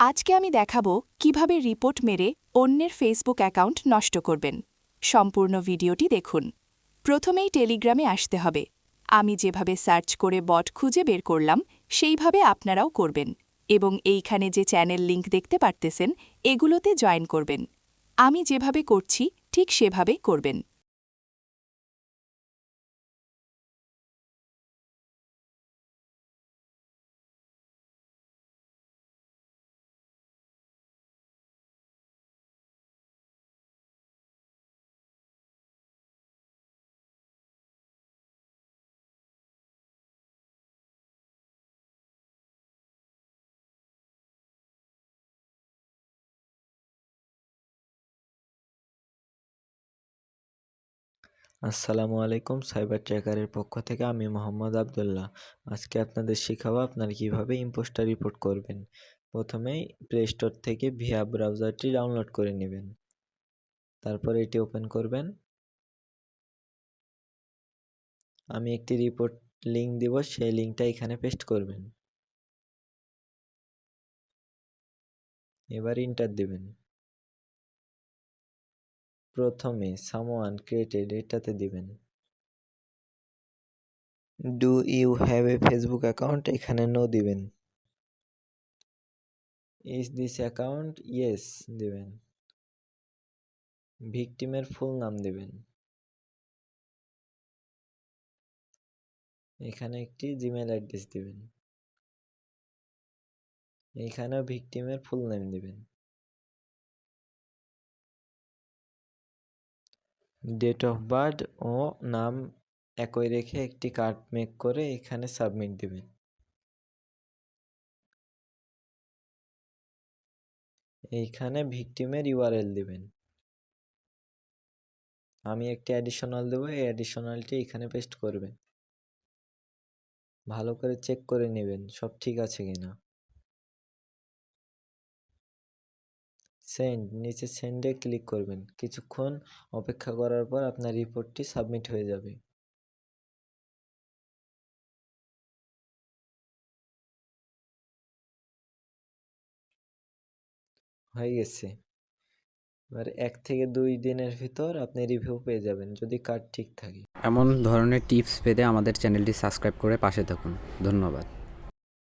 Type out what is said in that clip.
আজকে আমি দেখাবো কিভাবে রিপোর্ট মেরে অন্যের ফেসবুক অ্যাকাউন্ট নষ্ট করবেন। সম্পূর্ণ ভিডিওটি দেখুন। প্রথমেই টেলিগ্রামে আসতে হবে। আমি যেভাবে সার্চ করে বট খুঁজে বের করলাম সেইভাবে আপনারাও করবেন এবং এইখানে যে চ্যানেল লিংক দেখতে পারতেছেন এগুলোতে জয়েন করবেন। আমি যেভাবে করছি ঠিক সেভাবে করবেন। আসসালামু আলাইকুম, সাইবার ট্র্যাকারের পক্ষ থেকে আমি মোহাম্মদ আবদুল্লাহ। আজকে আপনাদের শেখাবো আপনারা কিভাবে ইম্পোস্টার রিপোর্ট করবেন। প্রথমেই প্লে স্টোর থেকে ভিয়া ব্রাউজারটি ডাউনলোড করে নেবেন। তারপর এটি ওপেন করবেন। আমি একটি রিপোর্ট লিঙ্ক দিব, সেই লিঙ্কটা এখানে পেস্ট করবেন। এবার ইন্টার দিবেন। প্রথমে সামওয়ান ক্রিয়েটেড এটাতে দিবেন। Do you have a Facebook account, এখানে নো দিবেন। ইজ দিস অ্যাকাউন্ট, ইয়েস দিবেন। ভিকটিমের ফুল নাম দিবেন। এখানে একটি জিমেল অ্যাড্রেস দিবেন। এইখানেও ভিকটিমের ফুল নেম দিবেন। ডেট অফ বার্থ ও নাম একই রেখে একটি কার্ড মেক করে এখানে সাবমিট দিবেন। এইখানে ভিকটিমের ইউআরএল দিবেন। আমি একটি অ্যাডিশনাল দেবো, এই অ্যাডিশনালটি এখানে পেস্ট করবেন। ভালো করে চেক করে নেবেন সব ঠিক আছে কিনা। সেন্ড, নিচে সেন্ডে ক্লিক করবেন। কিছুক্ষণ অপেক্ষা করার পর আপনার রিপোর্টটি সাবমিট হয়ে যাবে। হয়ে গেছে। এবার 1 থেকে 2 দিনের ভিতর আপনি রিভিউ পেয়ে যাবেন যদি কার্ড ঠিক থাকে। এমন ধরনের টিপস পেতে আমাদের চ্যানেলটি সাবস্ক্রাইব করে পাশে থাকুন। ধন্যবাদ।